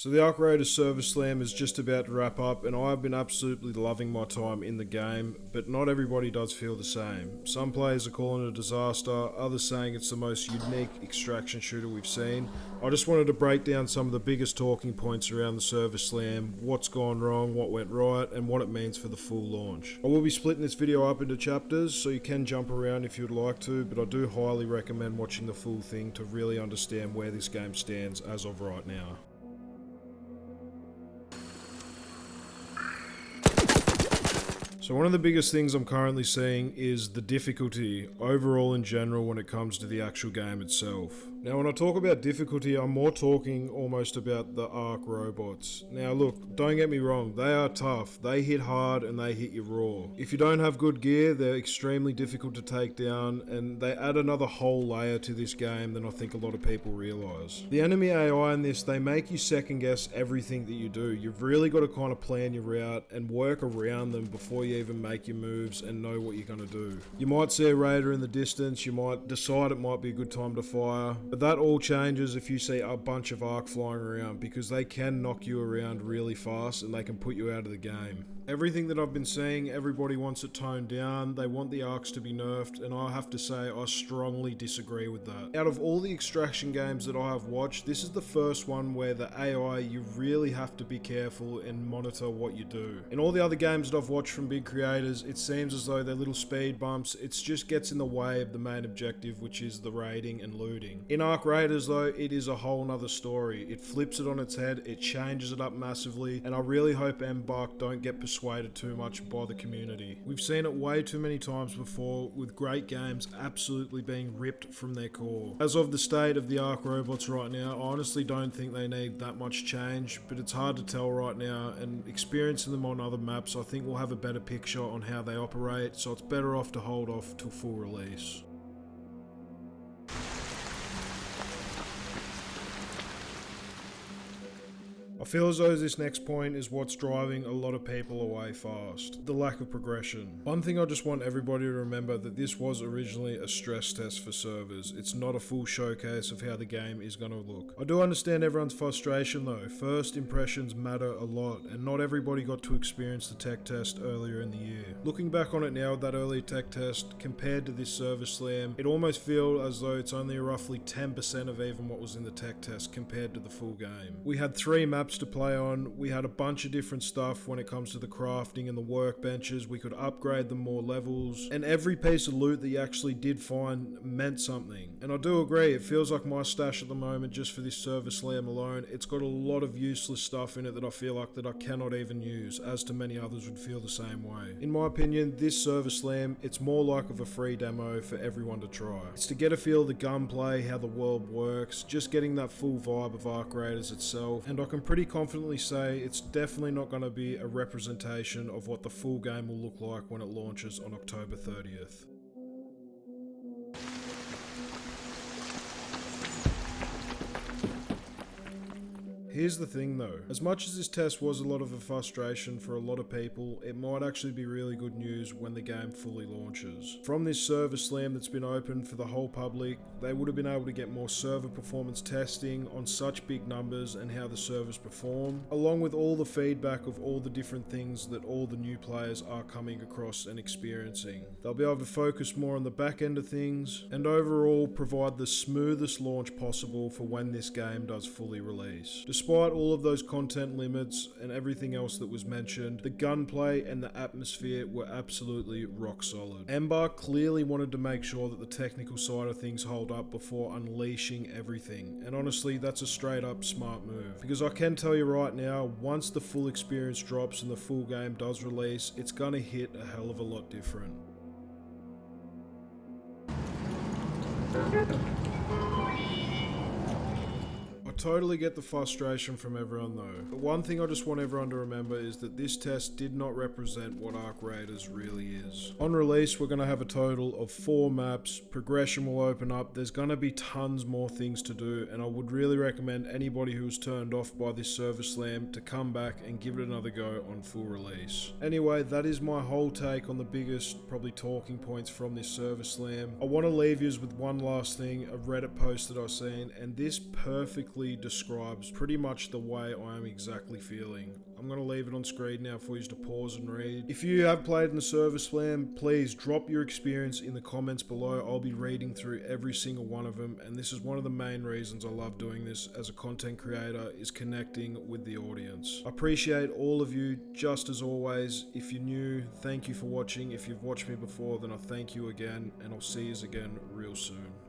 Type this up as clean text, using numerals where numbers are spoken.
So the Arc Raiders Server Slam is just about to wrap up, and I've been absolutely loving my time in the game, but not everybody does feel the same. Some players are calling it a disaster, others saying it's the most unique extraction shooter we've seen. I just wanted to break down some of the biggest talking points around the Server Slam, what's gone wrong, what went right, and what it means for the full launch. I will be splitting this video up into chapters, so you can jump around if you'd like to, but I do highly recommend watching the full thing to really understand where this game stands as of right now. So one of the biggest things I'm currently seeing is the difficulty overall in general when it comes to the actual game itself. Now when I talk about difficulty, I'm more talking almost about the Arc robots. Now look, don't get me wrong, they are tough, they hit hard and they hit you raw. If you don't have good gear, they're extremely difficult to take down, and they add another whole layer to this game than I think a lot of people realise. The enemy AI in this, they make you second guess everything that you do. You've really got to kind of plan your route and work around them before you even make your moves and know what you're going to do. You might see a raider in the distance, you might decide it might be a good time to fire, but that all changes if you see a bunch of arc flying around, because they can knock you around really fast and they can put you out of the game. Everything that I've been seeing, everybody wants it toned down, they want the arcs to be nerfed, and I have to say I strongly disagree with that. Out of all the extraction games that I have watched, this is the first one where the AI, you really have to be careful and monitor what you do. In all the other games that I've watched from big creators, it seems as though they're little speed bumps, it just gets in the way of the main objective, which is the raiding and looting. In Arc Raiders though, it is a whole nother story. It flips it on its head, it changes it up massively, and I really hope Embark don't get persuaded too much by the community. We've seen it way too many times before, with great games absolutely being ripped from their core. As of the state of the Arc robots right now, I honestly don't think they need that much change, but it's hard to tell right now, and experiencing them on other maps, I think we'll have a better picture on how they operate, so it's better off to hold off till full release. I feel as though this next point is what's driving a lot of people away fast. The lack of progression. One thing I just want everybody to remember, that this was originally a stress test for servers. It's not a full showcase of how the game is going to look. I do understand everyone's frustration though. First impressions matter a lot, and not everybody got to experience the tech test earlier in the year. Looking back on it now, that early tech test, compared to this Server Slam, it almost feels as though it's only roughly 10% of even what was in the tech test compared to the full game. We had 3 maps to play on, we had a bunch of different stuff when it comes to the crafting and the workbenches, we could upgrade them more levels, and every piece of loot that you actually did find meant something. And I do agree, it feels like my stash at the moment, just for this Server Slam alone, it's got a lot of useless stuff in it that I feel like that I cannot even use, as to many others would feel the same way. In my opinion, this Server Slam, it's more like of a free demo for everyone to try. It's to get a feel of the gunplay, how the world works, just getting that full vibe of Arc Raiders itself, and I can pretty confidently say it's definitely not going to be a representation of what the full game will look like when it launches on October 30th. Here's the thing though, as much as this test was a lot of a frustration for a lot of people, it might actually be really good news when the game fully launches. From this Server Slam that's been open for the whole public, they would have been able to get more server performance testing on such big numbers and how the servers perform, along with all the feedback of all the different things that all the new players are coming across and experiencing. They'll be able to focus more on the back end of things, and overall provide the smoothest launch possible for when this game does fully release. Despite all of those content limits and everything else that was mentioned, the gunplay and the atmosphere were absolutely rock solid. Embark clearly wanted to make sure that the technical side of things hold up before unleashing everything, and honestly that's a straight up smart move, because I can tell you right now, once the full experience drops and the full game does release, it's gonna hit a hell of a lot different. I totally get the frustration from everyone though, but one thing I just want everyone to remember is that this test did not represent what Arc Raiders really is. On release, we're going to have a total of 4 maps, progression will open up, there's going to be tons more things to do, and I would really recommend anybody who was turned off by this Server Slam to come back and give it another go on full release. Anyway, that is my whole take on the biggest, probably talking points from this Server Slam. I want to leave you with one last thing, a Reddit post that I've seen, and this perfectly literally describes pretty much the way I am exactly feeling. I'm going to leave it on screen now for you to pause and read. If you have played in the server slam, please drop your experience in the comments below. I'll be reading through every single one of them, and this is one of the main reasons I love doing this as a content creator, is connecting with the audience. I appreciate all of you, just as always. If you're new, thank you for watching. If you've watched me before, then I thank you again, and I'll see you again real soon.